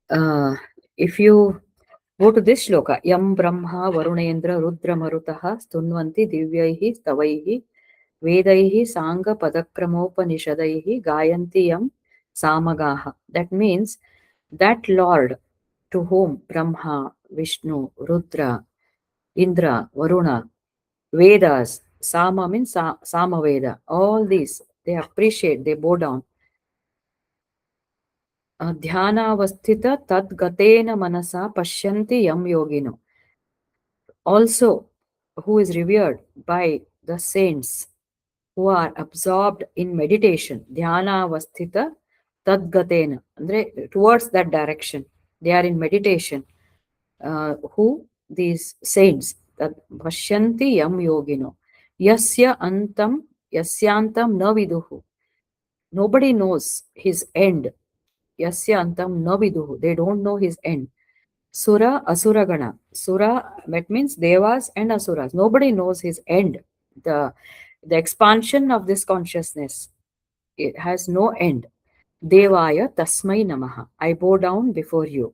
If you go to this shloka, Yam Brahma Varunendra Rudra Marutaha Stunvanti Divyaihi Stavaihi Vedaihi Sanga Padakramopanishadaihi Gayanti Yam Samagaha. That means that Lord to whom Brahma, Vishnu, Rudra, Indra, Varuna, Vedas, Sama means Sama Veda, all these they appreciate, they bow down. Dhyanavasthita tadgatena manasa pashyanti yam yogino. Also, who is revered by the saints who are absorbed in meditation. Dhyanavasthita tadgatena. Andre, towards that direction. They are in meditation. Who? These saints. Tad pashyanti yam yogino. Yasya antam yasyantam na viduhu. Nobody knows his end. Yasya antam na viduhu. They don't know his end. Sura Asuragana. Sura, that means Devas and Asuras. Nobody knows his end. The, the expansion of this consciousness, it has no end. Devaya Tasmai Namaha. I bow down before you.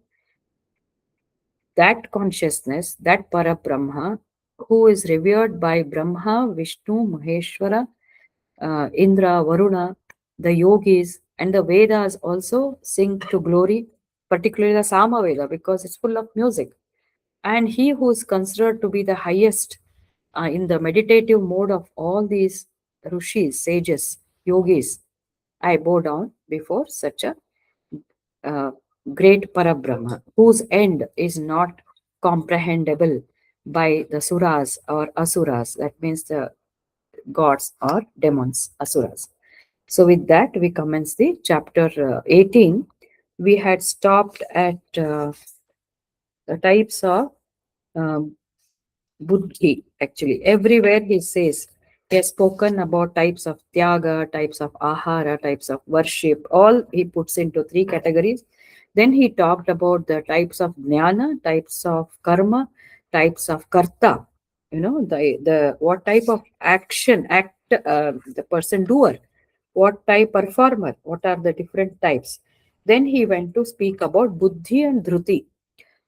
That consciousness, that Parabrahma, who is revered by Brahma, Vishnu, Maheshwara, Indra, Varuna, the yogis, and the Vedas also sing to glory, particularly the Sama Veda, because it's full of music. And he who is considered to be the highest in the meditative mode of all these rishis, sages, yogis, I bow down before such a uh, great Parabrahma, whose end is not comprehensible by the suras or asuras. That means the gods or demons, asuras. So, with that, we commence the chapter 18. We had stopped at the types of um, buddhi. Actually, everywhere he says, he has spoken about types of tyaga, types of ahara, types of worship, all he puts into three categories. Then he talked about the types of jnana, types of karma, types of karta. You know, the what type of the person doer, what type performer, what are the different types. Then he went to speak about buddhi and dhruti.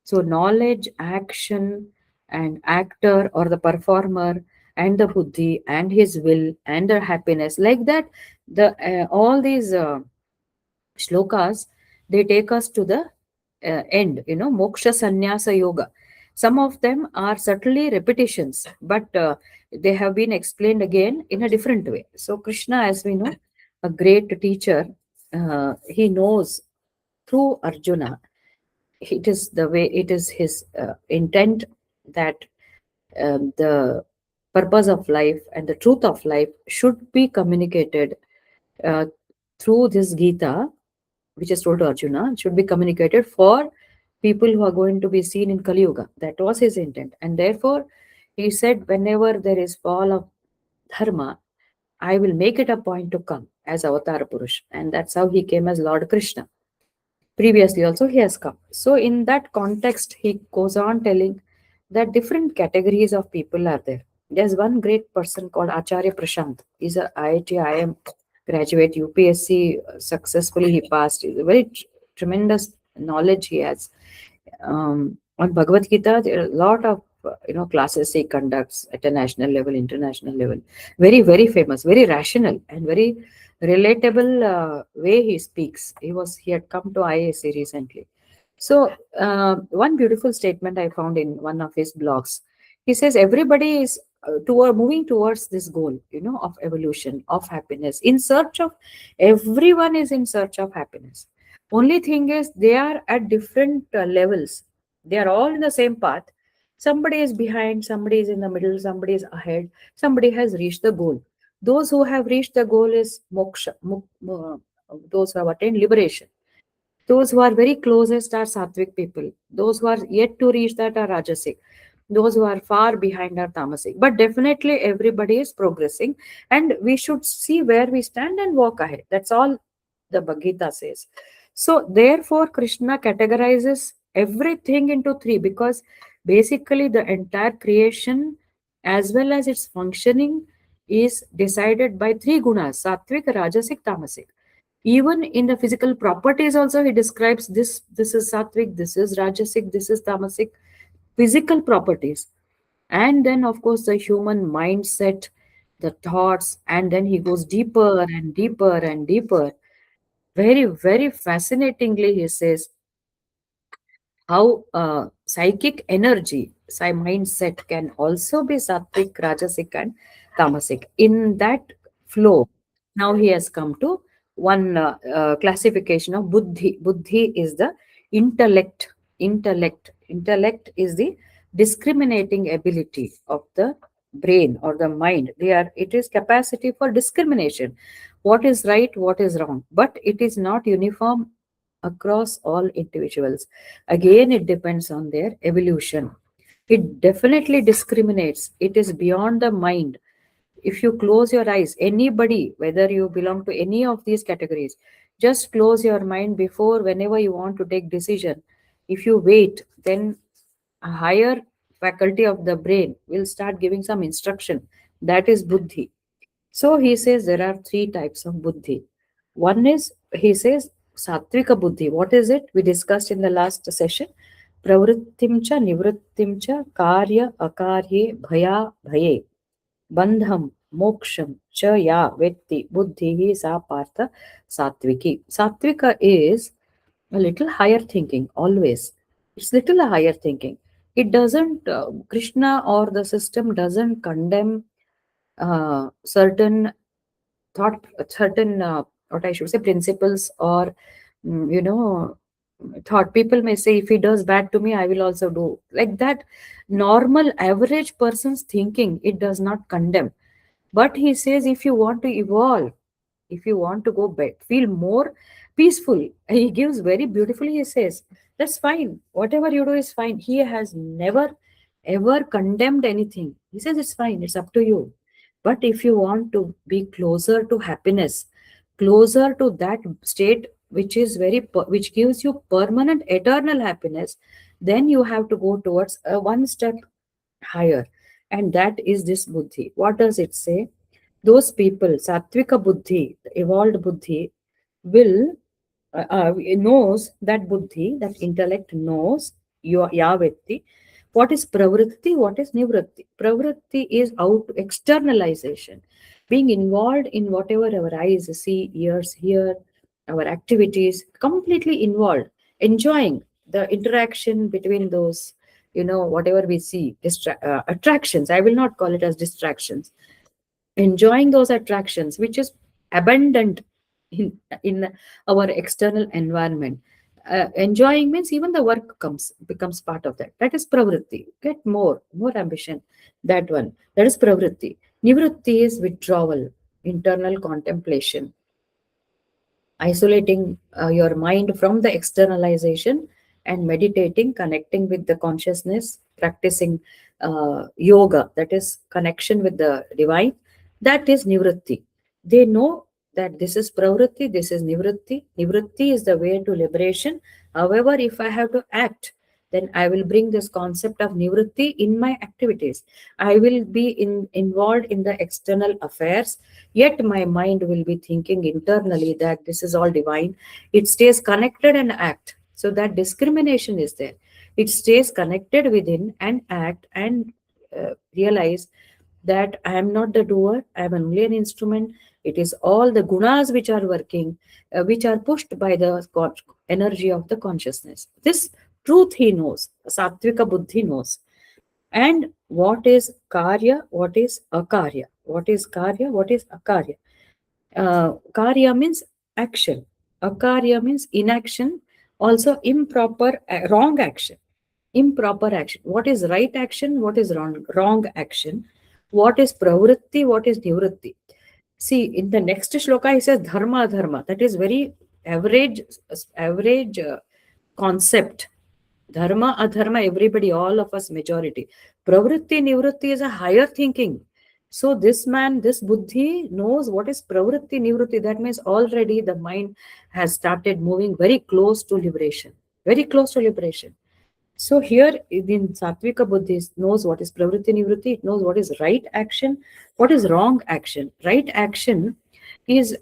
So knowledge, action, and actor or the performer, and the buddhi, and his will, and the happiness, like that. The all these shlokas, they take us to the end. You know, moksha sannyasa yoga. Some of them are certainly repetitions, but they have been explained again in a different way. So Krishna, as we know, a great teacher, he knows through Arjuna, it is the way, it is his intent that the purpose of life and the truth of life should be communicated uh, through this Gita, which is told to Arjuna, should be communicated for people who are going to be seen in Kali Yuga. That was his intent. And therefore, he said, whenever there is fall of dharma, I will make it a point to come as Avatar Purush. And that's how he came as Lord Krishna. Previously also he has come. So in that context, he goes on telling that different categories of people are there. There's one great person called Acharya Prashant. He's a IIT IIM graduate, UPSC successfully he passed. He's a very tremendous knowledge he has. On Bhagavad Gita, there are a lot of classes he conducts at a national level, international level. Very, very famous, very rational, and very relatable way he speaks. He had come to IAC recently. So one beautiful statement I found in one of his blogs. He says everybody is moving towards this goal, of evolution, of happiness. In search of, everyone is in search of happiness. Only thing is they are at different levels. They are all in the same path. Somebody is behind, somebody is in the middle, somebody is ahead, somebody has reached the goal. Those who have reached the goal is moksha, those who have attained liberation. Those who are very closest are sattvic people. Those who are yet to reach that are rajasic. Those who are far behind are tamasic. But definitely everybody is progressing, and we should see where we stand and walk ahead. That's all the Bhagavad Gita says. So therefore, Krishna categorizes everything into three, because basically the entire creation as well as its functioning is decided by three gunas: sattvic, rajasic, tamasic. Even in the physical properties also he describes this is sattvic, this is rajasic, this is tamasic, physical properties. And then of course the human mindset, the thoughts, and then he goes deeper and deeper and deeper. Very, very fascinatingly he says how psychic energy, mindset can also be sattvic, rajasic, and tamasic. In that flow, now he has come to one classification of buddhi. Buddhi is the intellect. Intellect is the discriminating ability of the brain or the mind. It is capacity for discrimination. What is right, what is wrong, but it is not uniform across all individuals. Again, it depends on their evolution. It definitely discriminates. It is beyond the mind. If you close your eyes, anybody, whether you belong to any of these categories, just close your mind before whenever you want to take decision. If you wait, then a higher faculty of the brain will start giving some instruction. That is buddhi. So he says there are three types of buddhi. One is, he says, sattvika buddhi. What is it? We discussed in the last session. Pravrittimcha, nivrittimcha, karya, akarye, bhaya, bhaye, bandham, moksham, cha ya, vetti, buddhi, sa partha, sattviki. Sattvika is a little higher thinking, always. It's little higher thinking. It doesn't, Krishna or the system doesn't condemn certain thought, certain what I should say, principles, or you know, thought. People may say, if he does bad to me, I will also do like that. Normal average person's thinking, it does not condemn. But he says, if you want to evolve, if you want to go back, feel more peaceful, he gives very beautifully. He says, that's fine. Whatever you do is fine. He has never ever condemned anything. He says, it's fine. It's up to you. But if you want to be closer to happiness, closer to that state which is which gives you permanent, eternal happiness, then you have to go towards a one step higher. And that is this buddhi. What does it say? Those people, sattvika buddhi, the evolved buddhi, will knows that buddhi, that intellect knows your yavetti. What is pravritti? What is nivritti? Pravritti is out externalization, being involved in whatever our eyes see, ears hear, our activities, completely involved, enjoying the interaction between those, whatever we see, attractions. I will not call it as distractions, enjoying those attractions which is abundant in our external environment. Enjoying means even the work becomes part of that. That is pravritti. Get more ambition. That one, that is pravritti. Nivritti is withdrawal, internal contemplation, isolating your mind from the externalization and meditating, connecting with the consciousness, practicing yoga, that is connection with the divine. That is nivritti. They know that this is pravritti, this is nivritti. Nivritti is the way to liberation. However, if I have to act, then I will bring this concept of nivritti in my activities. I will be involved in the external affairs, yet my mind will be thinking internally that this is all divine. It stays connected and act. So that discrimination is there. It stays connected within and act and realize that I am not the doer, I am only an instrument. It is all the gunas which are working, which are pushed by the energy of the consciousness. This truth he knows, Sattvika Buddhi knows. And what is karya, what is akarya? What is karya, what is akarya? Karya means action, akarya means inaction, also improper, wrong action. Improper action. What is right action, what is wrong action? What is pravritti, what is nivritti? See, in the next shloka, he says dharma, dharma. That is very average concept. Dharma, adharma, everybody, all of us, majority. Pravritti, nivritti is a higher thinking. So this man, this buddhi knows what is pravritti, nivritti. That means already the mind has started moving very close to liberation. Very close to liberation. So here in Sattvika Buddhi knows what is pravritti nivritti, it knows what is right action, what is wrong action. Right action is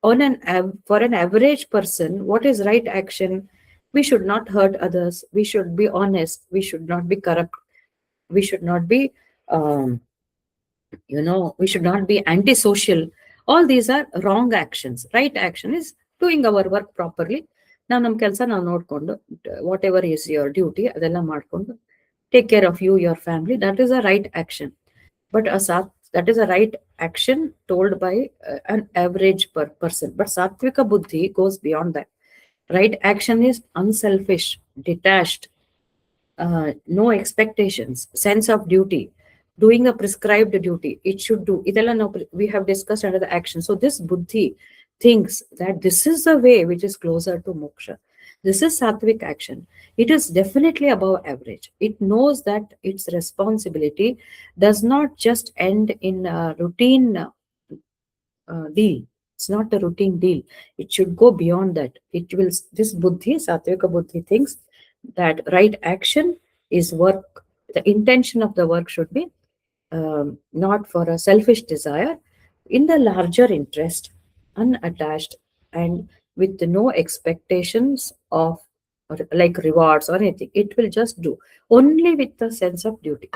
For an average person, what is right action? We should not hurt others. We should be honest. We should not be corrupt. We should not be um, we should not be antisocial. All these are wrong actions. Right action is doing our work properly. Now ನಮ್ಮ ಕೆಲಸ ನಾವು ನೋಡ್ಕೊಂಡು whatever is your duty ಅದೆಲ್ಲ ಮಾಡ್ಕೊಂಡು take care of you your family. That is a right action. But that is a right action told by an average person. But Satvika Buddhi goes beyond that. Right action is unselfish, detached, no expectations, sense of duty, doing a prescribed duty. It should do. Idella now we have discussed under the action. So this buddhi thinks that this is the way which is closer to moksha. This is sattvic action. It is definitely above average. It knows that its responsibility does not just end in a routine deal. It's not a routine deal. It should go beyond that. It will. This buddhi, satvika buddhi, thinks that right action is work. The intention of the work should be not for a selfish desire, in the larger interest, unattached, and with no expectations of like rewards or anything. It will just do only with the sense of duty.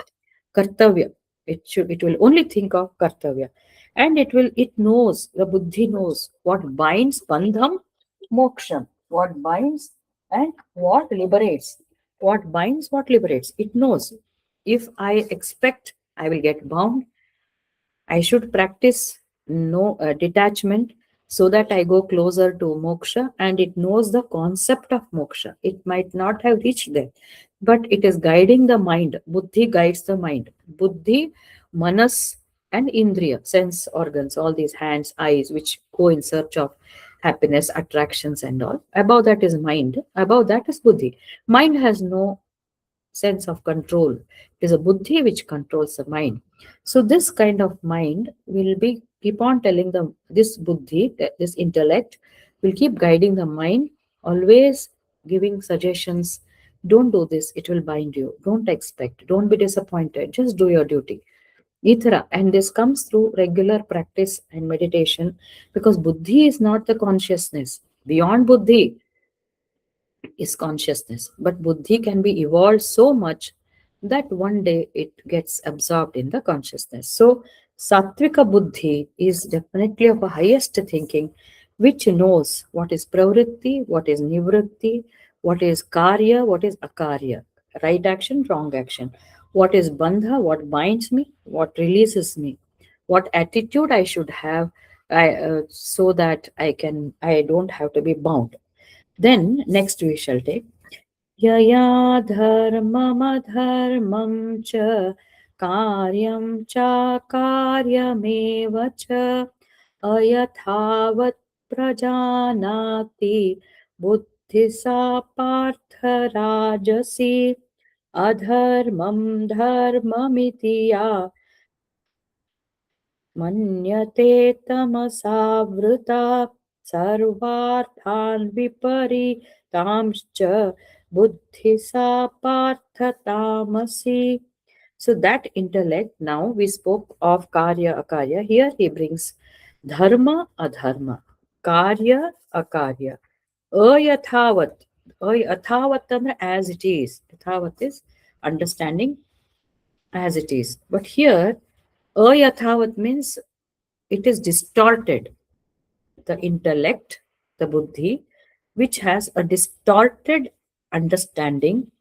Kartavya. It will only think of kartavya. And it knows, the buddhi knows what binds bandham, moksham, what binds and what liberates. What binds, what liberates. It knows. If I expect I will get bound, I should practice no detachment so that I go closer to moksha, and it knows the concept of moksha. It might not have reached there, but it is guiding the mind. Buddhi guides the mind. Buddhi, manas, and indriya, sense organs, all these hands, eyes, which go in search of happiness, attractions, and all. Above that is mind. Above that is buddhi. Mind has no sense of control. It is a buddhi which controls the mind. So this kind of mind will be keep on telling them, this buddhi, this intellect will keep guiding the mind, always giving suggestions. Don't do this, it will bind you. Don't expect, don't be disappointed, just do your duty. Ithara. And this comes through regular practice and meditation, because buddhi is not the consciousness. Beyond buddhi is consciousness. But buddhi can be evolved so much that one day it gets absorbed in the consciousness. So sattvika buddhi is definitely of a highest thinking, which knows what is pravritti, what is nivritti, what is karya, what is akarya, right action, wrong action, what is bandha, what binds me, what releases me, what attitude I should have, so that I don't have to be bound. Then next we shall take Yaya dharmam cha karyam cha karyameva cha ayathavat prajanati buddhi sa partha rajasi adharmam dharmamiti ya मन्यते तमसावृता सर्वार्थान् विपरीतांश्च बुद्धि सा पार्थ तामसी. So that intellect, now we spoke of karya akarya. Here he brings dharma adharma, karya akarya, ayathavat. Ayathavat ಅಂದ್ರೆ as it is. Yathavat is understanding as it is. But here ayathavat means it is distorted. The intellect, the buddhi, which has a distorted understanding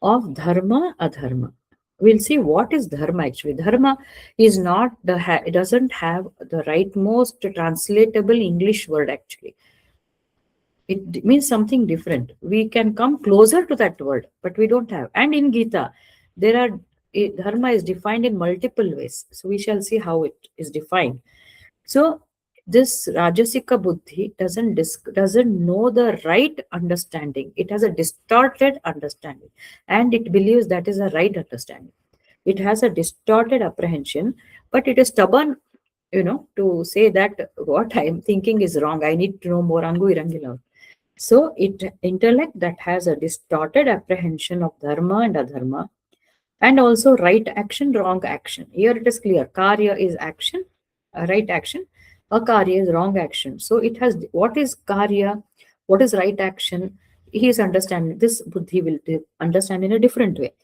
of dharma, adharma. We'll see what is dharma actually. Dharma is not it doesn't have the rightmost translatable English word actually. It means something different. We can come closer to that word, but we don't have. And in Gita, there are dharma is defined in multiple ways. So we shall see how it is defined. So this Rajasika Buddhi doesn't know the right understanding. It has a distorted understanding, and it believes that is a right understanding. It has a distorted apprehension, but it is stubborn, to say that what I am thinking is wrong. I need to know more. Angu irangila. So intellect that has a distorted apprehension of dharma and adharma, and also right action, wrong action. Here it is clear. Karya is action, right action. Akarya is wrong action. So it has what is karya, what is right action. He is understanding this. Buddhi will understand in a different way.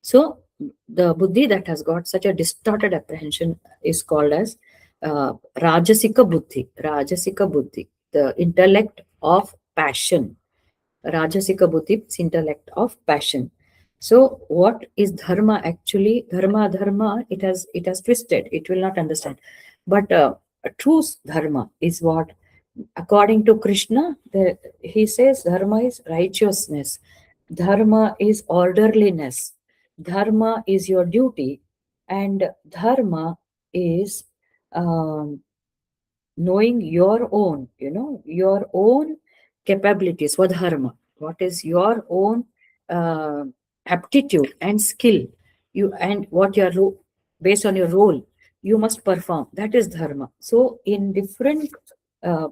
So the buddhi that has got such a distorted apprehension is called as rajasika buddhi. Rajasika buddhi, the intellect of passion. Rajasika buddhi is intellect of passion. So what is dharma actually? Dharma, it has twisted. It will not understand. But a true dharma is what, according to Krishna, he says dharma is righteousness. Dharma is orderliness. Dharma is your duty, and dharma is um, knowing your own capabilities. Swadharma, what is your own uh, aptitude and skill, you and what your based on your role you must perform. That is dharma. So in different uh,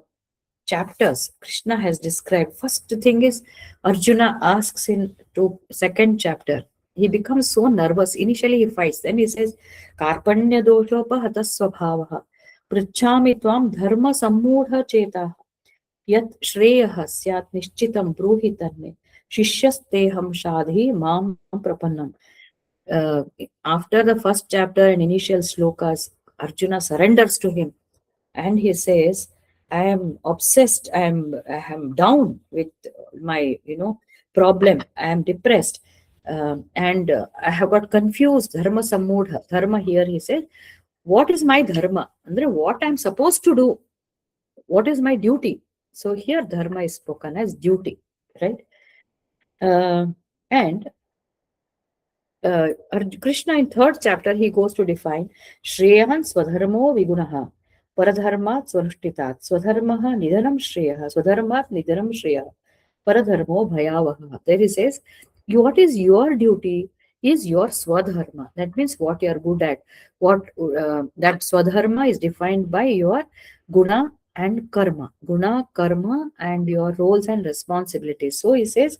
chapters Krishna has described. First thing is Arjuna asks in to second chapter. He becomes so nervous. Initially he fights. Then he says, Karpanya doshopahata swabhavaha pruchhami tvam dharma sammudha cheta yat shreyah syat nishchitam bruhi tanme shishyasteham shadhi mam prapannam. Uh, After the first chapter and initial slokas, Arjuna surrenders to him and he says, I am obsessed, I am down with my problem, I am depressed, and I have got confused. Dharma sammudha. Dharma here he says, what is my dharma? Andre, what I am supposed to do? What is my duty? So here dharma is spoken as duty, right? And Krishna in third chapter, he goes to define Shreyan Swadharmo Vigunaha, Paradharmat Swanushtitat, Swadharmaha Nidanam Shreyaha, Swadharmat Nidanam Shreyaha, Paradharmo Bhayavaha. There he says, what is your duty is your Swadharma. That means what you are good at. What that Swadharma is defined by your guna and karma. Guna, karma, and your roles and responsibilities. So he says,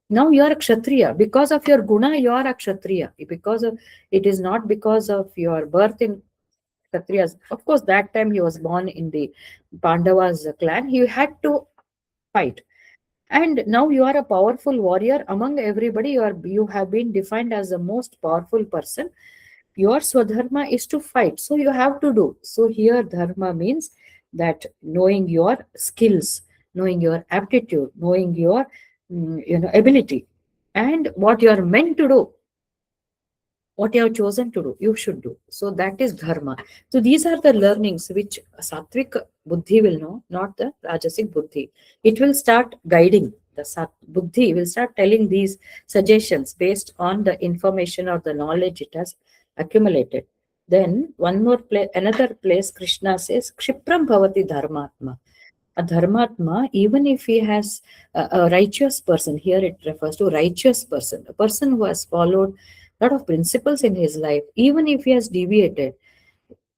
now you are a kshatriya. Because of your guna, you are a kshatriya. Because of it is not because of your birth in kshatriyas. Of course, that time he was born in the Pandavas clan. He had to fight. And now you are a powerful warrior among everybody. You have been defined as the most powerful person. Your swadharma is to fight. So you have to do. So here dharma means that knowing your skills, knowing your aptitude, knowing your ability, and what you are meant to do, what you have chosen to do, you should do. So that is dharma. So these are the learnings which sattvic buddhi will know, not the rajasic buddhi. It will start guiding. The buddhi will start telling these suggestions based on the information or the knowledge it has accumulated. Then one more place, another place, Krishna says, Kshipram bhavati dharmatma. A dharmatma, even if he has a righteous person, here it refers to righteous person, a person who has followed a lot of principles in his life, even if he has deviated,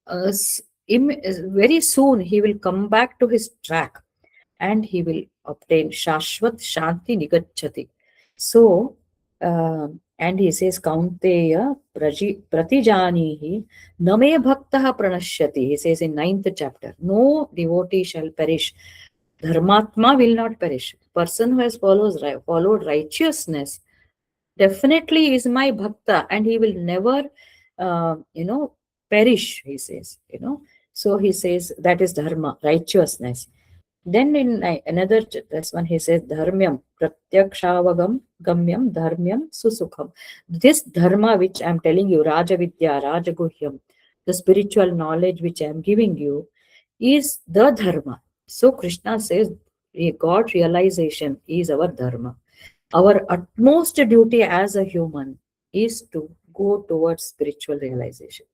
very soon he will come back to his track and he will obtain shashvat shanti nigachati. So, and he says, Kaunteya pratijanihi name bhaktaha pranashyati. He says in ninth chapter, no devotee shall perish. Dharmatma will not perish. Person who has followed righteousness definitely is my bhakta and he will never, perish, he says, So he says that is dharma, righteousness. Then in another, that's one he says, dharmyam, pratyakshavagam, gamyam, dharmyam, susukham. This dharma which I am telling you, Rajavidya, Rajaguhyam, the spiritual knowledge which I am giving you, is the dharma. So Krishna says, God realization is our dharma. Our utmost duty as a human is to go towards spiritual realization.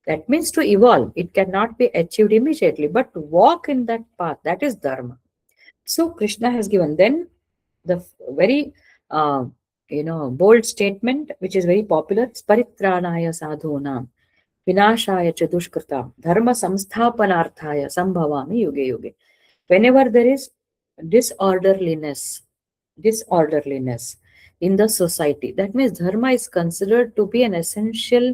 That means to evolve. It cannot be achieved immediately, but to walk in that path, that is dharma. So Krishna has given then the very bold statement, which is very popular: Paritranaya sadhunam, vinashaya cha dushkritam, dharma samsthapanarthaya sambhavami yuge yuge. Whenever there is disorderliness, disorderliness in the society, that means dharma is considered to be an essential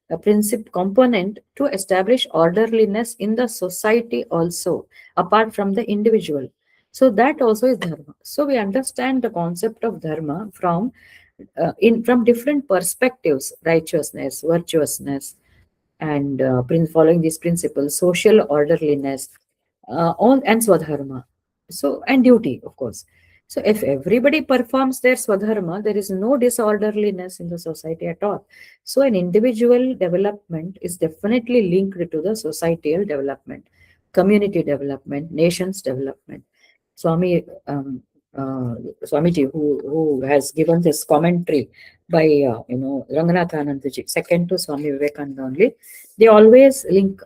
a principal component to establish orderliness in the society also, apart from the individual. So that also is dharma. So we understand the concept of dharma from in from different perspectives: righteousness, virtuousness, and following these principles, social orderliness, all and swadharma. So and duty, of course. So if everybody performs their swadharma, there is no disorderliness in the society at all. So an individual development is definitely linked to the societal development, community development, nation's development. Swami uh, Swamiji, who has given this commentary by Ranganath Anandaji, second to Swami Vivekananda only, they always link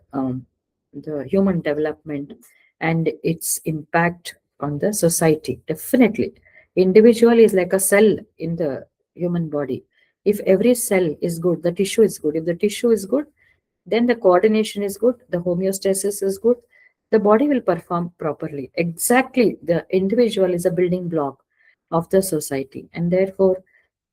the human development and its impact on the society. Definitely, individual is like a cell in the human body. If every cell is good, the tissue is good. If the tissue is good, then the coordination is good, the homeostasis is good, the body will perform properly. Exactly, the individual is a building block of the society, and therefore,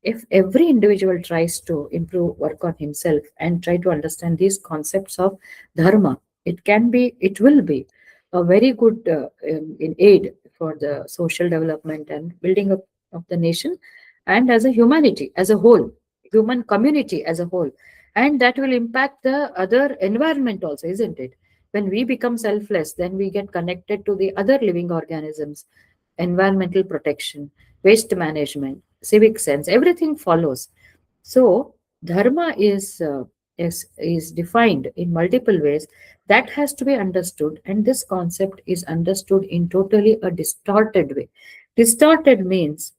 if every individual tries to improve, work on himself, and try to understand these concepts of dharma, it will be a very good in aid for the social development and building up of the nation, and as a humanity as a whole, human community as a whole, and that will impact the other environment also, isn't it? When we become selfless, then we get connected to the other living organisms, environmental protection, waste management, civic sense, everything follows. So dharma is defined in multiple ways. That has to be understood, and this concept is understood in totally a distorted way. Distorted means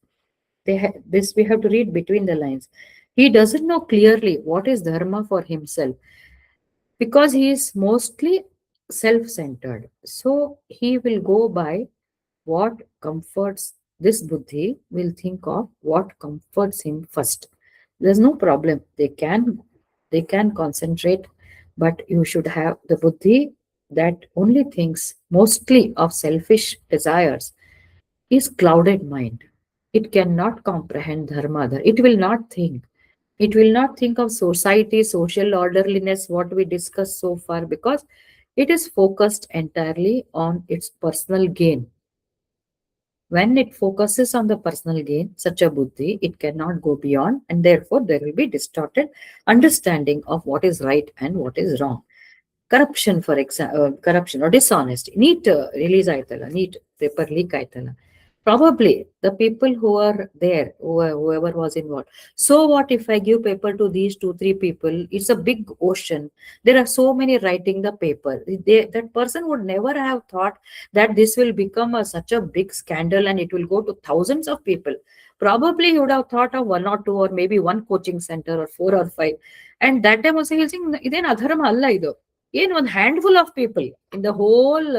this we have to read between the lines. He doesn't know clearly what is dharma for himself because he is mostly self-centered. So he will go by what comforts this buddhi, will think of what comforts him first. There's no problem. They can concentrate, but you should have the buddhi that only thinks mostly of selfish desires is clouded mind. It cannot comprehend dharma. It will not think. It will not think of society, social orderliness, what we discussed so far, because it is focused entirely on its personal gain. When it focuses on the personal gain, such a buddhi, it cannot go beyond, and therefore there will be distorted understanding of what is right and what is wrong. Corruption, for example, corruption or dishonesty, neat release ಆಯ್ತಲ್ಲ, neat paper leak ಆಯ್ತಲ್ಲ. Probably the people who are there, whoever was involved. So what if I give paper to these two, three people? It's a big ocean. There are so many writing the paper. That person would never have thought that this will become such a big scandal and it will go to thousands of people. Probably he would have thought of one or two or maybe one coaching center or four or five. And that time also he'll think, ಇದೇನು ಅಧರ್ಮ ಅಲ್ಲ ಇದು. In one handful of people in the whole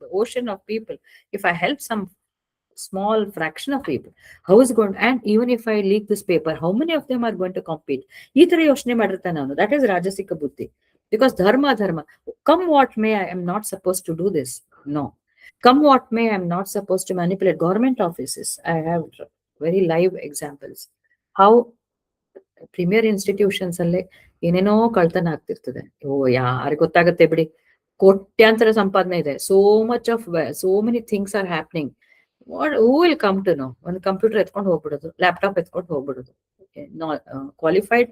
the ocean of people, if I help some small fraction of people, how is going, and even if I leak this paper, how many of them are going to compete? ಈ ತರ ಯೋಚನೆ ಮಾಡಿರ್ತಾನೆ ಅವನು. That is rajasika buddhi. Because dharma, come what may, I am not supposed to do this. No. Come what may, I am not supposed to manipulate government offices. I have very live examples. How premier institutions ಅಲ್ಲೇ ಏನೇನೋ ಕಳ್ತನ ಆಗ್ತಿರ್ತದೆ. ಯಾರಿಗೆ ಗೊತ್ತಾಗತ್ತೆ ಬಿಡಿ. ಕೋಟ್ಯಾಂತರ ಸಂಪಾದನೆ ಇದೆ. So much of so many things are happening. Who will come to know? ಒಂದು ಕಂಪ್ಯೂಟರ್ ಎತ್ಕೊಂಡು ಹೋಗ್ಬಿಡೋದು, ಲ್ಯಾಪ್ಟಾಪ್ ಎತ್ಕೊಂಡು ಹೋಗ್ಬಿಡೋದು. Qualified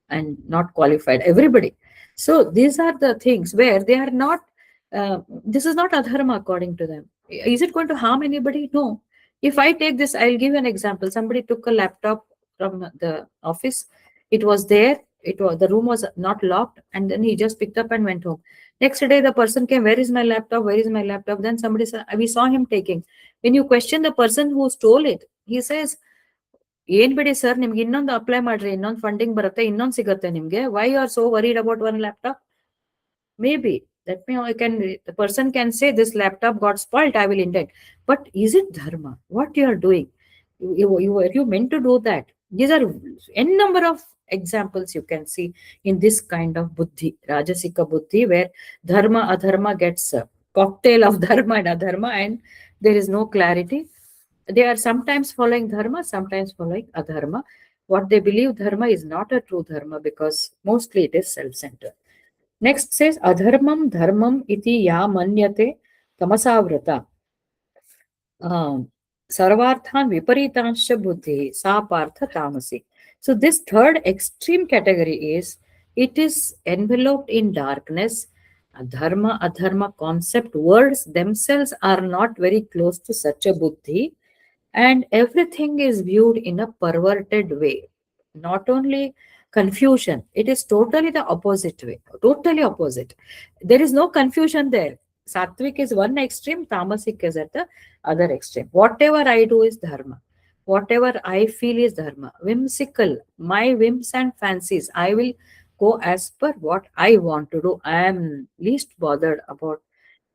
and not qualified, everybody. So these are the things where they are not this is not adharma according to them. Is it going to harm anybody? No. If I take this, I'll give you an example. Somebody took a laptop from the office. It was there. The room was not locked, and then he just picked up and went home. Next day the person came, where is my laptop, where is my laptop? Then somebody said, we saw him taking. When you question the person who stole it, he says, ಏನ್ ಬಿಡಿ sir, ನಿಮ್ಗೆ ಇನ್ನೊಂದು apply ಮಾಡ್ರಿ, ಇನ್ನೊಂದು funding ಬರುತ್ತೆ, ಇನ್ನೊಂದು ಸಿಗುತ್ತೆ ನಿಮ್ಗೆ. Why are you so worried about one laptop? Maybe that may the person can say this laptop got spoiled, I will indent. But is it dharma what you are doing? You meant to do that? These are n number of examples you can see in this kind of buddhi, rajasika buddhi, where dharma adharma gets a cocktail of dharma and adharma, and there is no clarity. They are sometimes following dharma, sometimes following adharma. What they believe dharma is not a true dharma because mostly it is self-centered. Next says adharmam dharmam iti ya manyate tamasavrata sarvarthan viparitanscha buddhi sa partha tamasi. So this third extreme category is it is enveloped in darkness. Dharma, adharma concept words themselves are not very close to such a buddhi, and everything is viewed in a perverted way. Not only confusion, it is totally the opposite way, totally opposite. There is no confusion there. Sattvic is one extreme, tamasic is at the other extreme. Whatever I do is dharma, whatever I feel is dharma. Whimsical, my whims and fancies, I will go as per what I want to do. I am least bothered about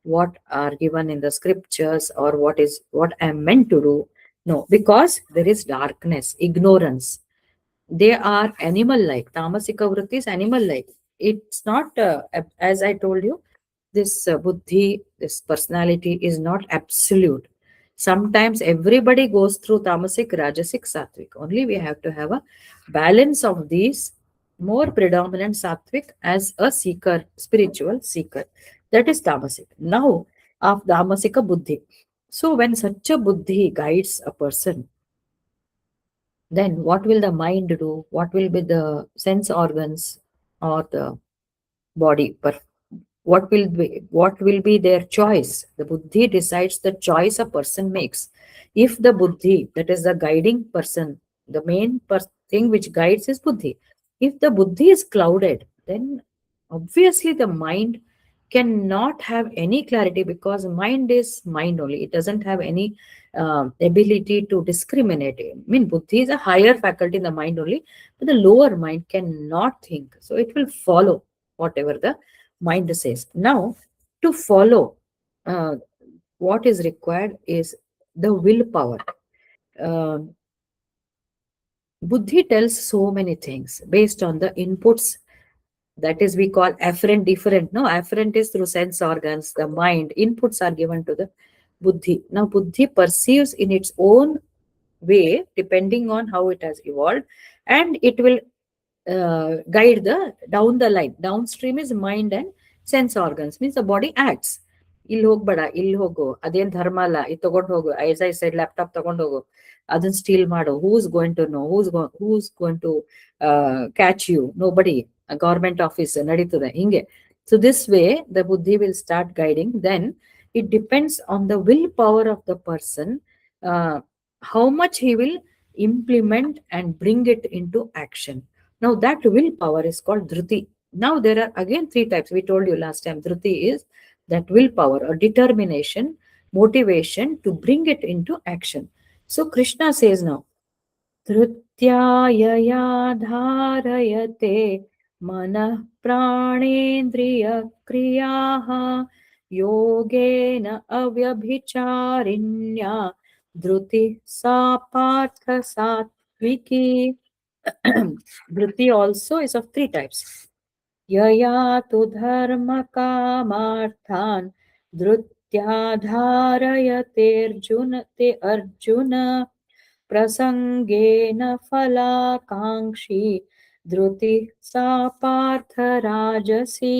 what are given in the scriptures or what I am meant to do. No, because there is darkness, ignorance. They are animal like. Tamasika vritti is animal like. It's not, as I told you, this buddhi, this personality is not absolute. Sometimes everybody goes through tamasic, rajasic, sattvic. Only we have to have a balance of these, more predominant sattvic as a seeker, spiritual seeker. That is tamasic. Now, of tamasika buddhi. So when such a buddhi guides a person, then what will the mind do? What will be the sense organs or the body? But what will be their choice? The buddhi decides the choice a person makes. If the buddhi, that is the guiding person, the main thing which guides is buddhi. If the buddhi is clouded, then obviously the mind cannot have any clarity, because mind is mind only. It doesn't have any ability to discriminate. I mean, buddhi is a higher faculty in the mind only, but the lower mind cannot think. So it will follow whatever the mind says. Now, to follow, uh, what is required is the willpower. Uh, Buddhi tells so many things based on the inputs, that is we call afferent different. No, afferent is through sense organs, the mind. Inputs are given to the buddhi. Now, buddhi perceives in its own way depending on how it has evolved, and it will guide the down the line. Downstream is mind and sense organs, means the body acts. ಇಲ್ಲಿ ಹೋಗ್ಬೇಡ, ಇಲ್ಲಿ ಹೋಗು, ಅದೇನ್ ಧರ್ಮ ಅಲ್ಲ, ಇದು ತಗೊಂಡು ಹೋಗು, ಐಸ್ ಐ ಸೈಡ್ ಲ್ಯಾಪ್ಟಾಪ್ ತಗೊಂಡು ಹೋಗು, ಅದನ್ನ ಸ್ಟೀಲ್ ಮಾಡು, who's going to know, who's going to catch you, nobody, government office ನಡೀತದೆ ಹಿಂಗೆ. ಸೊ ದಿಸ್ ವೇ ದ ಬುದ್ಧಿ will start guiding. Then it depends on the willpower of the person, how much he will implement and bring it into action. Now that willpower is called dhruti. Now there are again three types. We told you last time, dhruti is that willpower or determination, motivation to bring it into action. So Krishna says now, धृत्यायया धारयते मनः प्राणेन्द्रियक्रियाः योगेन अव्यभिचारिण्या धृति सा पार्थ सात्विकी. Dhruti also is of three types. यया तु धर्मकामार्थान् धृत्या धारयतेऽर्जुन ते अर्जुन प्रसंगेन फलाकांक्षी धृति सा पार्थ राजसी.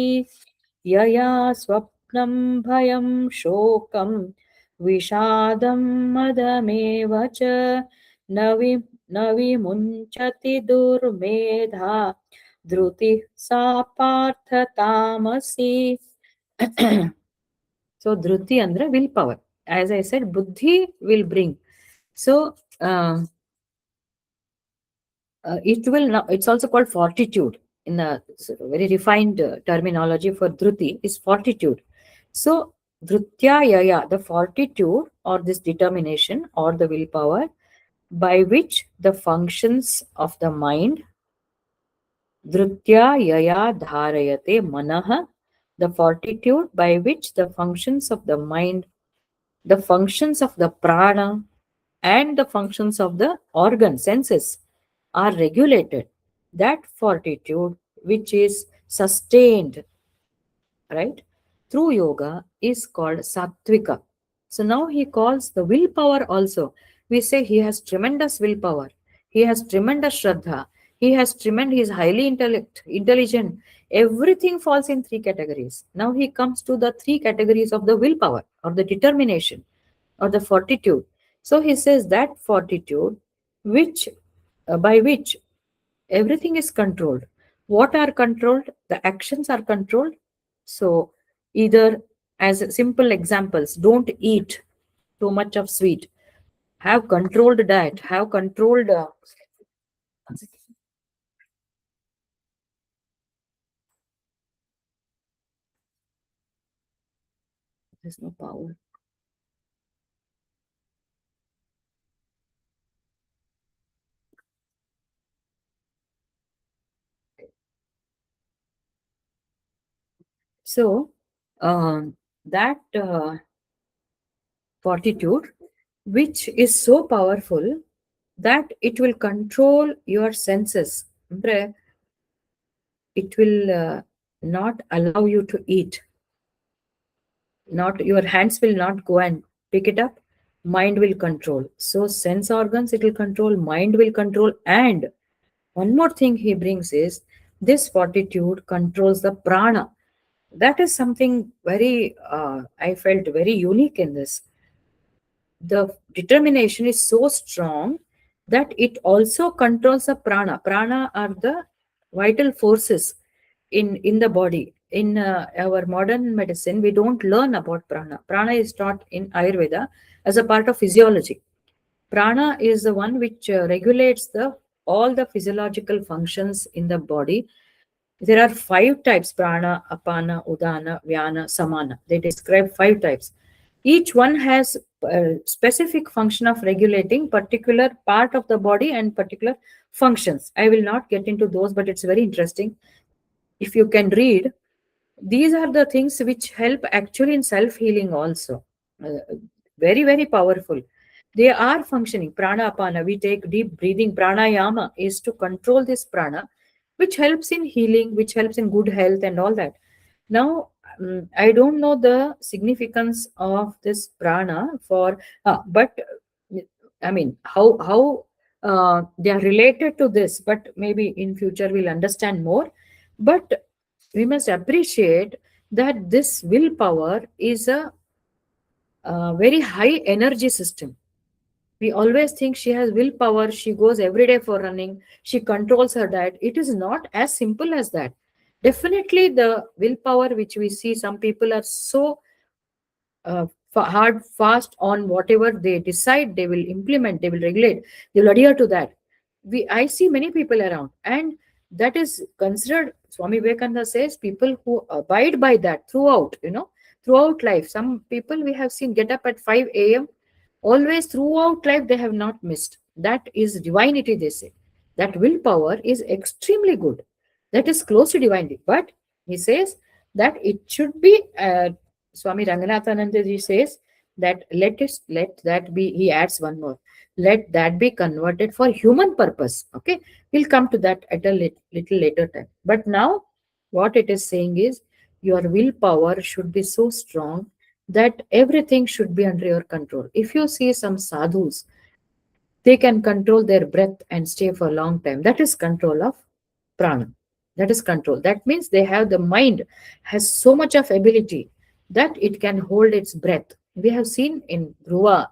यया स्वप्नं भयं शोकं विषादं मदमेव च न विमुञ्चति दुर्मेधा धृति सा पार्थ तामसी. So dhruti andre willpower. As I said, buddhi will bring. So it will now, it's also called fortitude in a very refined terminology for dhruti is fortitude. So dhrutya yaya, the fortitude or this determination or the willpower by which the functions of the mind, dhrutya yaya dharayate manah, the fortitude by which the functions of the mind, the functions of the prana, and the functions of the organ senses are regulated. That fortitude which is sustained, right, through yoga is called sattvika. So now he calls the willpower also. We say he has tremendous willpower. he has tremendous Shraddha, he has tremendous, he is highly intelligent. Everything falls in three categories. Now he comes to the three categories of the willpower or the determination or the fortitude. So he says that fortitude, which by which everything is controlled. What are controlled? The actions are controlled. So either, as simple examples, don't eat too much of sweet, have controlled diet, have controlled there's no power. So that fortitude, which is so powerful that it will control your senses. It will not allow you to eat. Not your hands will not go and pick it up. Mind will control. So sense organs it will control. Mind will control. And one more thing he brings is this fortitude controls the prana. That is something very I felt very unique in this. The determination is so strong that it also controls the prana. Prana are the vital forces in the body. In our modern medicine, we don't learn about prana. Prana is taught in Ayurveda as a part of physiology. Prana is the one which regulates the all the physiological functions in the body. There are five types: prana, apana, udana, vyana, samana. They describe five types. Each one has a specific function of regulating particular part of the body and particular functions. I will not get into those, but it's very interesting. If you can read, these are the things which help actually in self healing also. Very, very powerful. They are functioning. Prana apana, we take deep breathing. Pranayama is to control this prana, which helps in healing, which helps in good health and all that. Now, I don't know the significance of this prana for, but I mean, how they are related to this, but maybe in future we'll understand more. But we must appreciate that this willpower is a very high energy system. We always think she has willpower, she goes every day for running, she controls her diet. It is not as simple as that. Definitely, the willpower which we see, some people are so hard fast on whatever they decide, they will implement, they will regulate, they will adhere to that. I see many people around, and that is considered. Swami Vivekananda says people who abide by that throughout, throughout life. Some people we have seen get up at 5 a.m. Always throughout life they have not missed. That is divinity, they say. That willpower is extremely good. That is close to divinity. But he says that it should be Swami Ranganathananda ji says that let that be, he adds one more, let that be converted for human purpose. Okay, we'll come to that at a little later time. But now what it is saying is your willpower should be so strong that everything should be under your control. If you see some sadhus, they can control their breath and stay for a long time. That is control of prana. That is control. That means they have, the mind has so much of ability that it can hold its breath. We have seen in Dhruva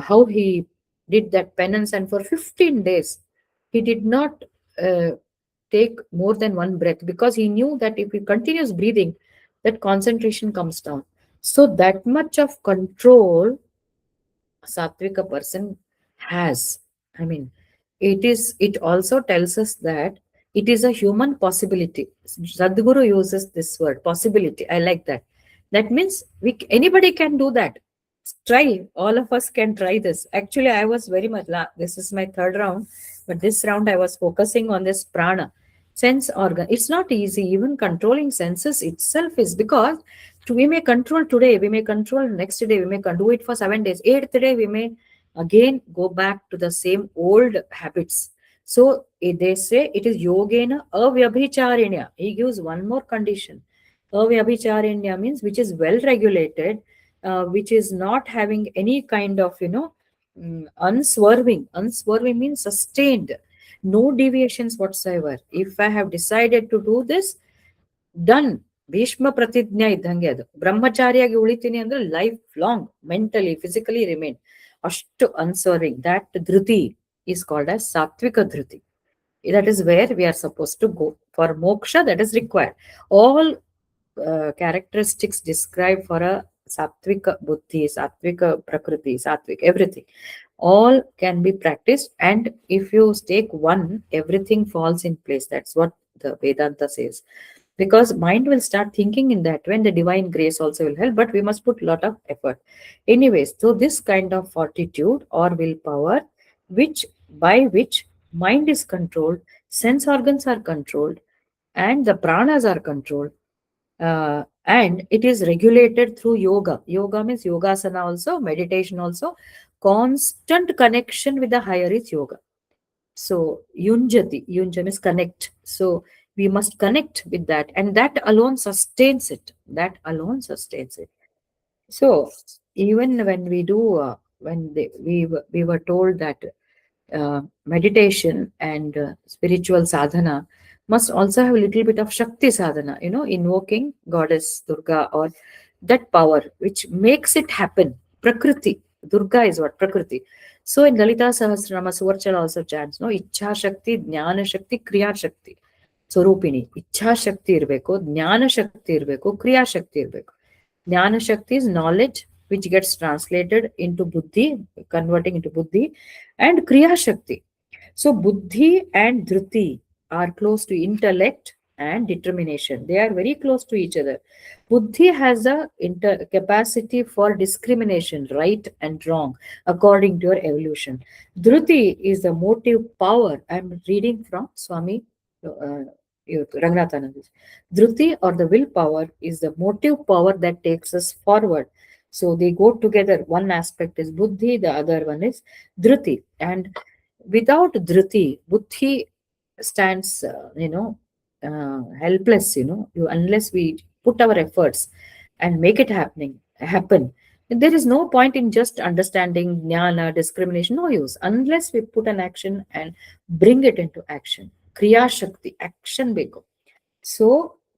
how he did that penance, and for 15 days he did not uh, take more than one breath, because he knew that if he continues breathing, that concentration comes down. So that much of control Satvika person has. I mean, it also tells us that it is a human possibility. Sadhguru uses this word, possibility. I like that. That means anybody can do that. Try. All of us can try this. Actually, I was very much, this is my third round, but this round I was focusing on this prana, sense organ. It's not easy. Even controlling senses itself is, because we may control today, we may control next day, we may do it for 7 days. Eighth day, we may again go back to the same old habits. So they say it is yogena avyabhicharinya. He gives one more condition. Avyabhicharinya means which is well regulated, which is not having any kind of Unswerving. Unswerving means sustained, no deviations whatsoever. If I have decided to do this, done. Bhishma ಪ್ರತಿಜ್ಞೆ ಇದ್ದಂಗೆ ಅದು. ಬ್ರಹ್ಮಚಾರಿಯಾಗಿ ಉಳಿತೀನಿ ಅಂದ್ರೆ life long mentally physically remain. ಅಷ್ಟು ಅನ್ಸರ್ವಿಂಗ್. That Dhriti is called as ಸಾತ್ವಿಕ Dhriti. That is where we are supposed to go. For moksha, that is required. All characteristics described for a sattvika buddhi, sattvika prakriti, sattvic, everything. All can be practiced, and if you take one, everything falls in place. That's what the Vedanta says. Because mind will start thinking in that when the divine grace also will help, but we must put a lot of effort. Anyways, so this kind of fortitude or willpower, which by which mind is controlled, sense organs are controlled, and the pranas are controlled, and it is regulated through yoga. Yoga means yogasana also, meditation also. Constant connection with the higher is yoga. So yunjati, yunja means connect. So we must connect with that, and that alone sustains it. That alone sustains it. So even when we do, we were told that meditation and spiritual sadhana must also have a little bit of Shakti sadhana, invoking goddess Durga or that power which makes it happen. Prakriti. Durga is what? Prakriti. So in Lalita Sahasranama, Suvarchala also chants, no, Ichha Shakti, Jnana Shakti, Kriya Shakti. ಸ್ವರೂಪಿಣಿ. ಇಚ್ಛಾಶಕ್ತಿ ಇರಬೇಕು, ಜ್ಞಾನ ಶಕ್ತಿ ಇರಬೇಕು, ಕ್ರಿಯಾಶಕ್ತಿ ಇರಬೇಕು. ಜ್ಞಾನ ಶಕ್ತಿ is knowledge which gets translated into buddhi, converting into buddhi, and kriya shakti. So buddhi and dhruti are close to intellect and determination. They are very close to each other. Buddhi has a capacity for discrimination, right and wrong, according to your evolution. Dhruti is the motive power. I am reading from Swami Ranghnathananda. Dhruti or the willpower is the motive power that takes us forward. So they go together. One aspect is buddhi, the other one is dhruti. And without dhruti, buddhi stands, helpless. Unless we put our efforts and make it happen. There is no point in just understanding jnana, discrimination, no use, unless we put an action and bring it into action. Kriya Shakti, action bego. So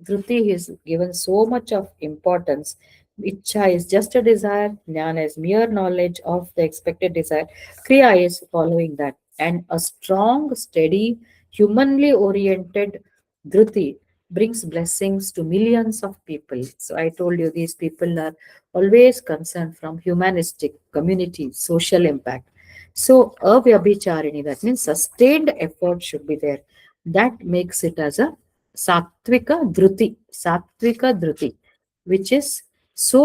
Dhruti is given so much of importance. Ichha is just a desire, Jnana is mere knowledge of the expected desire, Kriya is following that. And a strong, steady, humanly oriented Dhruti brings blessings to millions of people. So I told you these people are always concerned from humanistic, community, social impact. So avyabhicharini, that means sustained effort should be there. That makes it as a satvika dhruti, which is so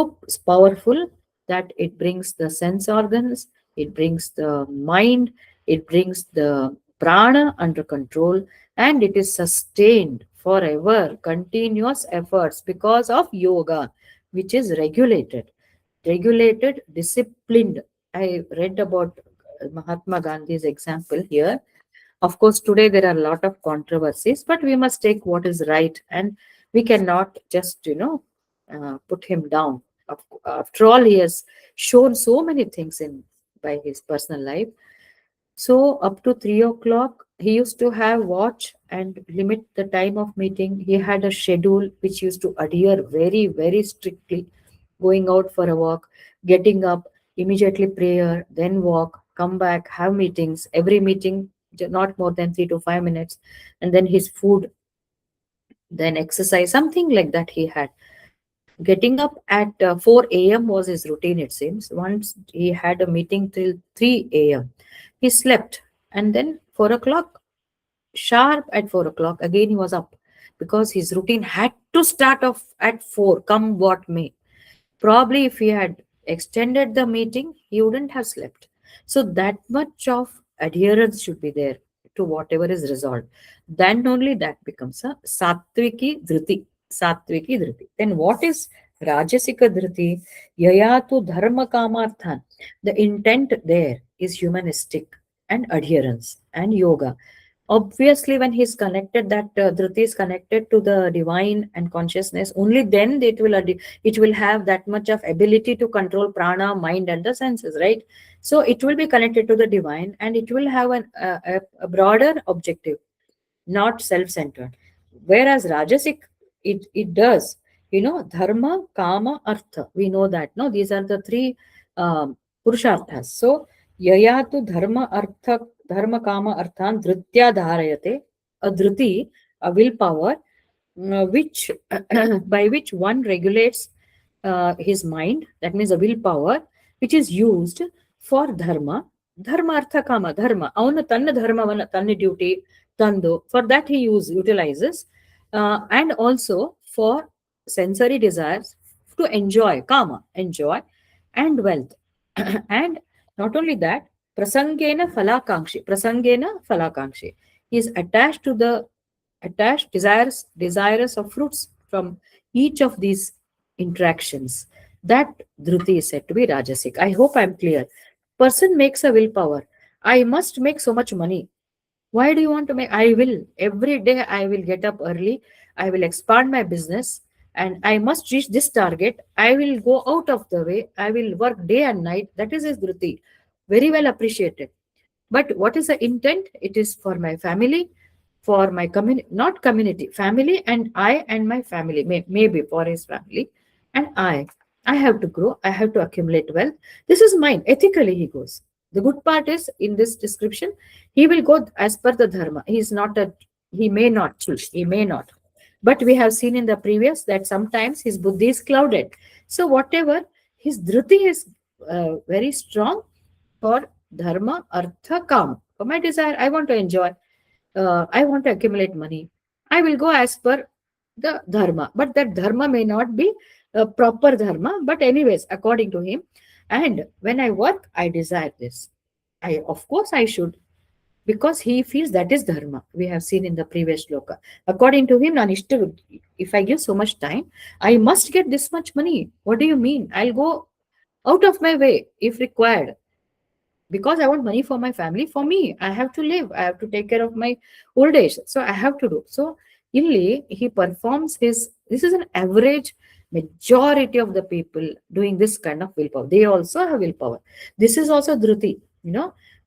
powerful that it brings the sense organs, it brings the mind, it brings the prana under control, and it is sustained forever, continuous efforts because of yoga, which is regulated, disciplined. I read about Mahatma Gandhi's example here. Of course, today there are a lot of controversies, but we must take what is right, and we cannot just, put him down. After all, he has shown so many things in by his personal life. So up to 3 o'clock, he used to have watch and limit the time of meeting. He had a schedule which used to adhere very, very strictly. Going out for a walk, getting up, immediately prayer, then walk, come back, have meetings. Every meeting not more than 3 to 5 minutes, and then his food, then exercise, something like that he had. Getting up at 4 a.m. was his routine, it seems. Once he had a meeting till 3 a.m. He slept, and then 4 o'clock, sharp at 4 o'clock, again he was up because his routine had to start off at 4, come what may. Probably if he had extended the meeting, he wouldn't have slept. So that much of adherence should be there to whatever is resolved. Then only that becomes a sattviki dhriti. Sattviki dhriti. Then what is rajasika dhriti? Yayatu dharma kamarthan. The intent there is humanistic and adherence and yoga. Obviously, when he's connected, that dhriti is connected to the divine and consciousness, only then it will have that much of ability to control prana, mind, and the senses, right? So it will be connected to the divine, and it will have a broader objective, not self-centered. Whereas Rajasic, it does, dharma, kama, artha. We know that, no? These are the three purusharthas. So, yayatu dharma, artha, dharma, kama, arthan, dhrutya dharayate, a dhruti, a willpower, which by which one regulates his mind. That means a willpower which is used for dharma. Dharma, artha, kama, dharma. Avanu tanna dharmavana, tanna duty, tandu. For that he utilizes, and also for sensory desires, to enjoy, kama, enjoy, and wealth. And not only that, prasangena falakankshi. Prasangena falakankshi. He is attached to the attached desirous of fruits from each of these interactions. That dhruti is said to be rajasic. I hope I'm clear. Person makes a willpower. I must make so much money. Why do you want to make? I will. Every day I will get up early. I will expand my business, and I must reach this target. I will go out of the way. I will work day and night. That is his dhruti. Very well appreciated. But what is the intent? It is for my family, for my community, not community, family, and I and my family, maybe for his family, and I have to grow, I have to accumulate wealth. This is mine. Ethically, he goes. The good part is in this description, he will go as per the dharma. He is not a, he may not choose, he may not. But we have seen in the previous that sometimes his buddhi is clouded. So, whatever his dhruti is very strong for dharma, artha, kama. For my desire, I want to enjoy, I want to accumulate money. I will go as per the dharma, but that dharma may not be a proper dharma. But anyways, according to him, and when I work, I desire this. I, of course, I should, because he feels that is dharma. We have seen in the previous shloka. According to him, Nanishta, if I give so much time, I must get this much money. What do you mean? I'll go out of my way if required, because I want money for my family. For me, I have to live, I have to take care of my old age, so I have to do. So illi he performs his, this is an average majority of the people doing this kind of willpower. They also have willpower. This is also dhruti,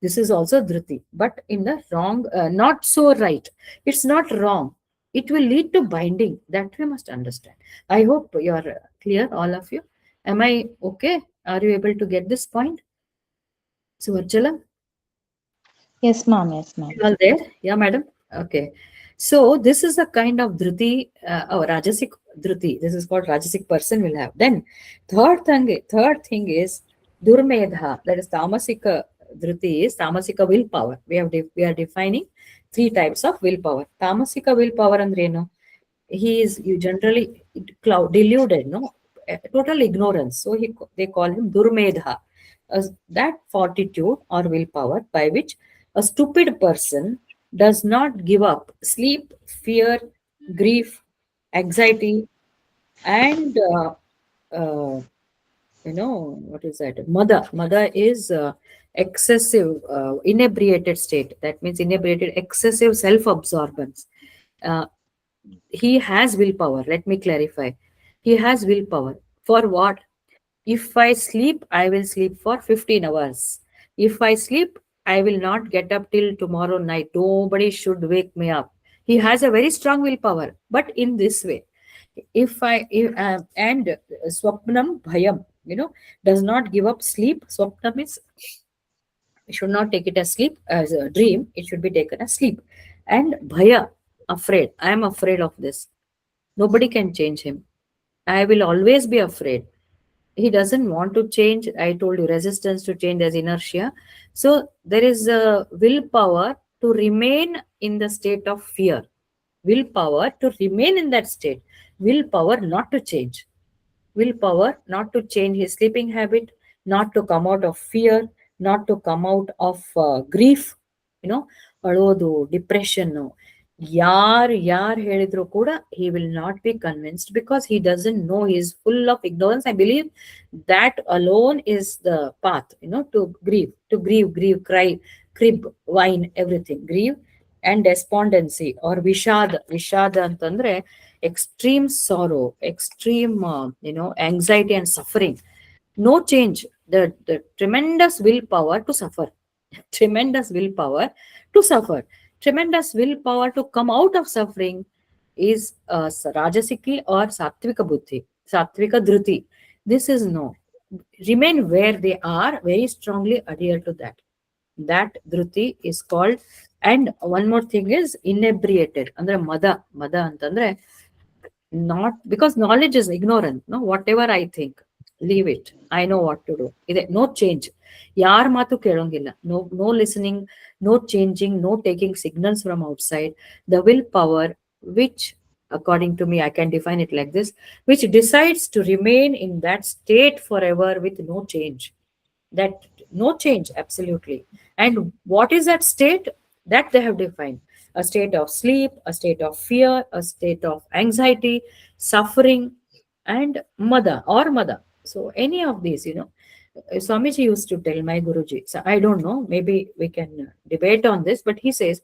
this is also dhruti, but in the wrong, not so right. It's not wrong. It will lead to binding. That we must understand. I hope you are clear, all of you. Am I okay? Are you able to get this point? Suvarchala, Yes, ma'am. Yes, ma'am. you all there? Yeah, madam. Okay. So this is a kind of dhruti, or rajasic dhruti. This is called rajasic person will have. Then third thing is durmedha. That is tamasika dhruti is tamasika willpower. We are defining three types of willpower. Tamasika willpower andreno. He is you generally deluded, no, total ignorance. So they call him durmedha, that fortitude or willpower by which a stupid person does not give up sleep, fear, grief, anxiety, and what is that? Mother is excessive, inebriated state. That means inebriated, excessive self-absorbance. Uh, he has willpower. Let me clarify. He has willpower. For what? If I sleep, I will sleep for 15 hours. If I sleep, I will not get up till tomorrow night. Nobody should wake me up. He has a very strong willpower, but in this way. And swapnam bhayam, does not give up sleep. Swapnam is, should not take it as sleep, as a dream. It should be taken as sleep. And bhaya, afraid. I am afraid of this. Nobody can change him. I will always be afraid. He doesn't want to change. I told you, resistance to change as inertia. So there is a willpower to remain in the state of fear, willpower to remain in that state, willpower not to change, willpower not to change his sleeping habit, not to come out of fear, not to come out of grief, you know ಅಳೋದು depression. ಯಾರು ಹೇಳಿದ್ರು ಕೂಡ he will not be convinced, because he doesn't know, he is full of ignorance. I believe that alone is the path, to grieve, cry, crib, whine, everything, grieve. And despondency or vishada ಅಂತಂದ್ರೆ extreme sorrow, extreme anxiety and suffering. No change. the tremendous willpower to suffer. Tremendous willpower to suffer. Tremendous willpower to come out of suffering is rajasiki or sattvika buddhi, sattvika dhruti. This is no. Remain where they are, very strongly adhere to that. That dhruti is called. And one more thing is inebriated. Andre mada ಅಂತಂದ್ರೆ not because knowledge is ignorant. No, whatever I think, leave it. I know what to do. No change. Yaar maatu kelongilla. No listening, no changing, no taking signals from outside. The willpower, which according to me I can define it like this, which decides to remain in that state forever with no change. That no change, absolutely. And what is that state? That they have defined: a state of sleep, a state of fear, a state of anxiety, suffering, and mother. So any of these, Swamiji used to tell my Guruji. So I don't know, maybe we can debate on this, but he says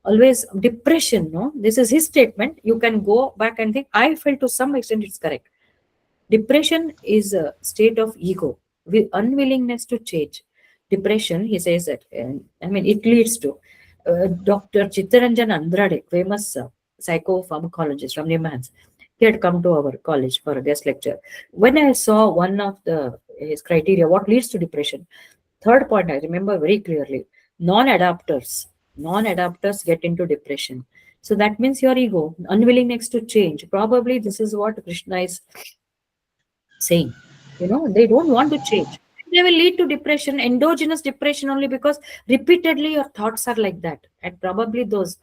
always depression. No, this is his statement. You can go back and think. I feel to some extent it's correct. Depression is a state of ego with unwillingness to change. Depression, he says that, it leads to Dr. Chittaranjan Andrade, famous psychopharmacologist from Nimans. He had come to our college for a guest lecture. When I saw one of his criteria, what leads to depression, third point I remember very clearly: non-adapters. Non-adapters get into depression. So that means your ego, unwillingness to change. Probably this is what Krishna is saying. They don't want to change. They will lead to depression, endogenous depression, only because repeatedly your thoughts are like that. And probably those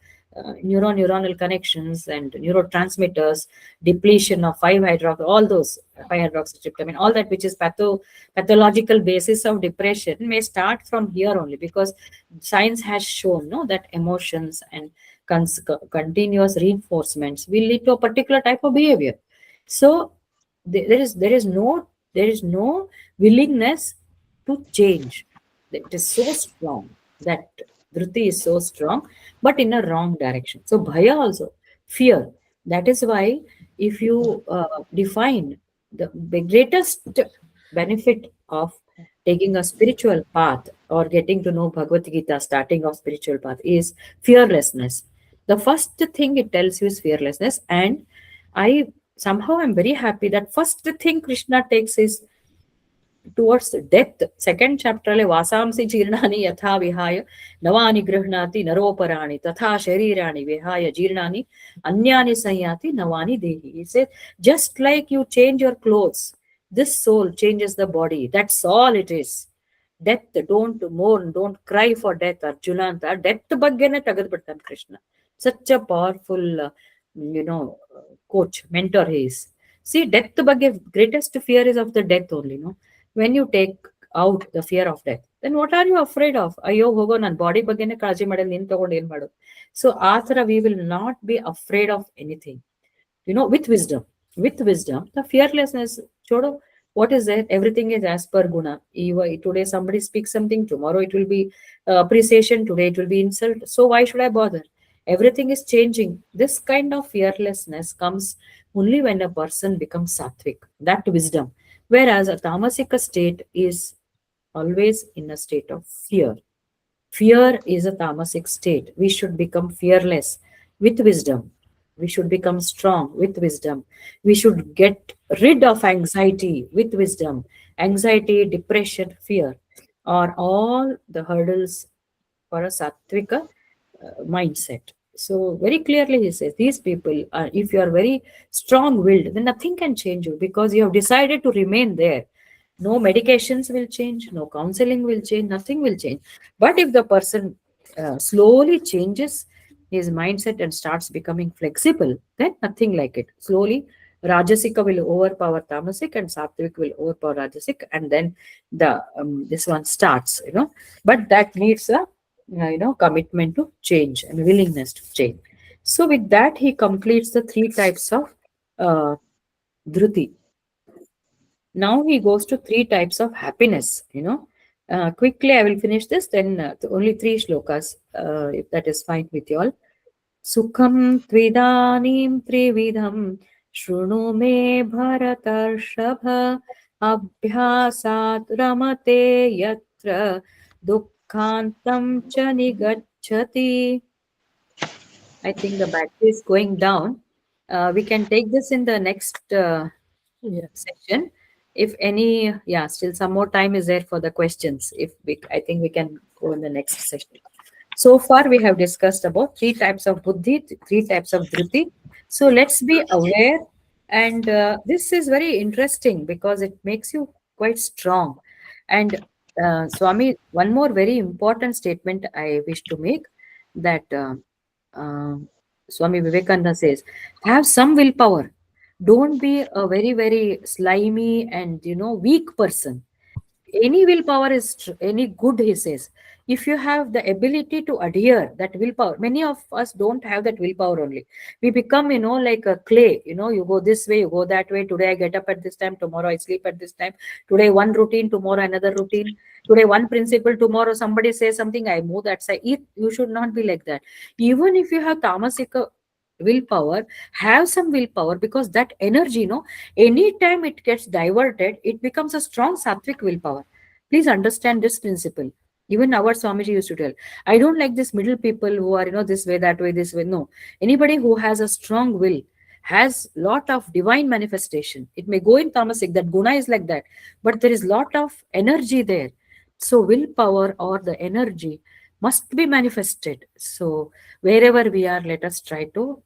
neuronal connections and neurotransmitters, depletion of 5-hydrox, all those 5-hydroxytryptamine, all that which is pathological basis of depression may start from here only, because science has shown, no, that emotions and continuous reinforcements will lead to a particular type of behavior. So there is no willingness to change. It is so strong, that dhruti is so strong, but in a wrong direction. So bhaya also, fear. That is why if you define the greatest benefit of taking a spiritual path or getting to know Bhagavad Gita, starting of spiritual path, is fearlessness. The first thing it tells you is fearlessness. And I somehow am very happy that first thing Krishna takes is towards death. Second chapter le vasamsi jirnani yatha vihaya navani grihnati naroparani tatha sharirani vihaya jirnani anyani sanyati navani dehi. He said, just like you change your clothes, this soul changes the body. That's all it is. Death, don't mourn, don't cry for death, Arjuna anta death baggene tagad Krishna. Such a powerful coach, mentor he is. See, death ಬಗ್ಗೆ greatest fear is of the death only, no? When you take out the fear of death, then what are you afraid of? ಅಯ್ಯೋ ಹೋಗೋ ನನ್ನ body ಬಗ್ಗೆನೇ ಕಾಳಜಿ ಮಾಡಲ್ಲ, ನೀನ್ ತಗೊಂಡು ಏನ್ ಮಾಡೋದು? So ಆ ತರ we will not be afraid of anything. With wisdom, the fearlessness, chodo, what is there? Everything is as per guna. Today somebody speaks something, tomorrow it will be appreciation, today it will be insult. So why should I bother? Everything is changing. This kind of fearlessness comes only when a person becomes sattvic, that wisdom. Whereas a tamasika state is always in a state of fear. Fear is a tamasic state. We should become fearless with wisdom. We should become strong with wisdom. We should get rid of anxiety with wisdom. Anxiety, depression, fear are all the hurdles for a sattvika mindset. So very clearly he says, these people are, if you are very strong-willed, then nothing can change you, because you have decided to remain there. No medications will change, no counseling will change, nothing will change. But if the person slowly changes his mindset and starts becoming flexible, then nothing like it. Slowly, Rajasika will overpower Tamasic and Sattvic will overpower Rajasic, and then this one starts, But that needs a commitment to change and willingness to change. So with that, he completes the 3 types of dhruti. Now he goes to 3 types of happiness. Quickly I will finish this, then only 3 shlokas, if that is fine with you all. Sukham tvidanim trividham shruno me bharatarshava अभ्यासात् रमते यत्र दुःखान्तं च निगच्छति. I think the battery is going down. We can take this in the next session. If any, yeah, still some more time is there for the questions. If we, I think we can go in the next session. So far, we have discussed about three types of buddhi, three types of dhruti. So let's be aware. And this is very interesting because it makes you quite strong. And Swami, one more very important statement I wish to make, that Swami Vivekananda says, have some willpower. Don't be a very, very slimy and weak person. Any willpower is any good, he says. If you have the ability to adhere that willpower, many of us don't have that willpower. Only we become like a clay. You go this way, you go that way. Today I get up at this time, tomorrow I sleep at this time. Today one routine, tomorrow another routine. Today one principle, tomorrow somebody says something, I move that side. You should not be like that. Even if you have tamasika willpower, have some willpower, because that energy, anytime it gets diverted, it becomes a strong sattvic willpower. Please understand this principle. Even our Swamiji used to tell, I don't like this middle people who are, this way, that way, this way. No. Anybody who has a strong will has lot of divine manifestation. It may go in tamasic, that guna is like that, but there is lot of energy there. So willpower or the energy must be manifested. So wherever we are, let us try to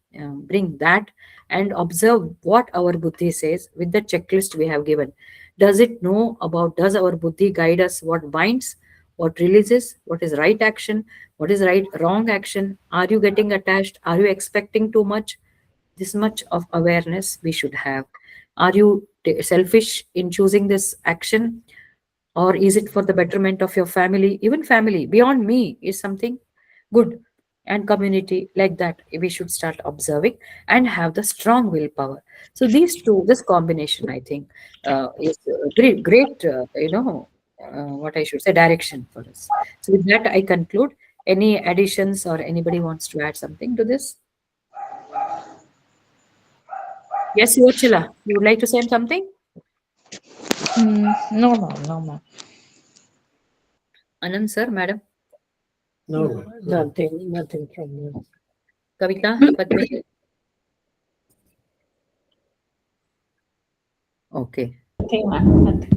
bring that and observe what our buddhi says with the checklist we have given. Does it know about, does our buddhi guide us what binds, what releases, what is right action, what is right wrong action? Are you getting attached? Are you expecting too much? This much of awareness we should have. Are you selfish in choosing this action, or is it for the betterment of your family? Even family beyond me is something good, and community, like that we should start observing and have the strong willpower. So these two, this combination, I think, is great, what I should say, direction for us. So with that I conclude. Any additions, or anybody wants to add something to this? Yes, Yochila, you would like to say something? No, no, no, ma'am. Anand sir, madam? No, nothing from you. Kavita, Padmi? Okay. Nothing, ma'am. Nothing.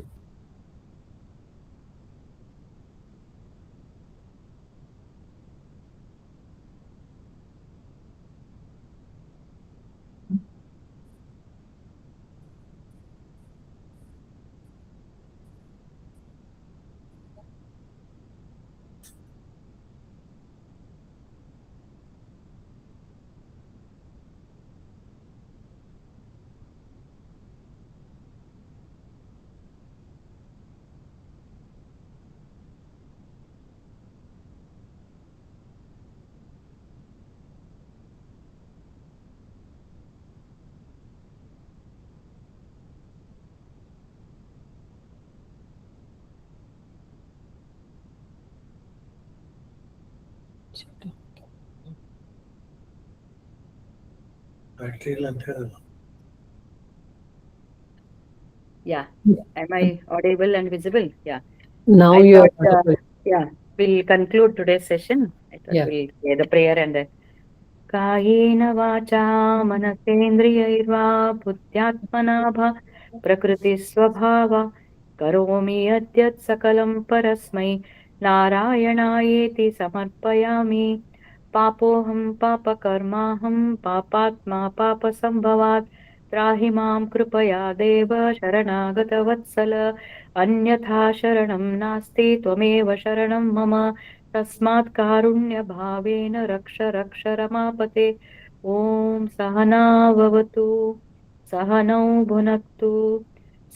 Battery lanterna. Yeah. Am I audible and visible? Yeah. Now I you are thought, audible. yeah, we'll conclude today's session. I thought Yeah. we'll say the prayer and then. कायेन वाचा मनसेन्द्रियैर्वा बुद्ध्यात्मना भा प्रकृतिस्वभावा करोमि यद्यत् सकलं परस्मै नारायणायेति समर्पयामि पापोऽहं पापकर्माहं पापात्मा पापसम्भवात् त्राहि मां कृपया देव शरणागतवत्सल अन्यथा शरणं नास्ति त्वमेव शरणं मम तस्मात् कारुण्यभावेन रक्ष रक्ष रमापते ॐ सहना भवतु सहनौ भुनक्तु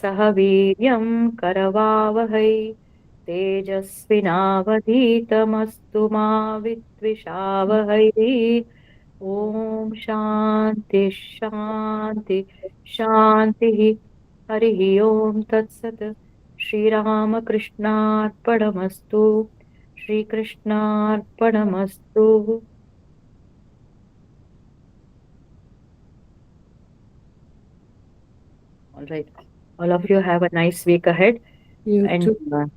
सह वीर्यं करवावहै तेजस्विनावधीतमस्तु मा विद्विषावहै ॐ शान्ति शान्ति शान्तिः हरिः ओम् तत्सत् श्रीरामकृष्णार्पणमस्तु श्रीकृष्णार्पणमस्तु all right All of you have a nice week ahead. You And too.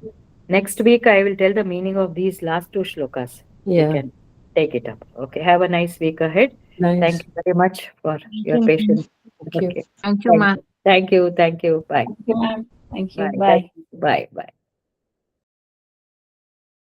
next week, I will tell the meaning of these last two shlokas. Yeah. You can take it up. Okay. Have a nice week ahead. Nice. Thank you very much for your you. patience. Thank you. Okay. Thank you, ma'am. Thank you. Thank you. Bye. Thank you, ma'am. Thank you. Bye. Bye. Bye. Bye.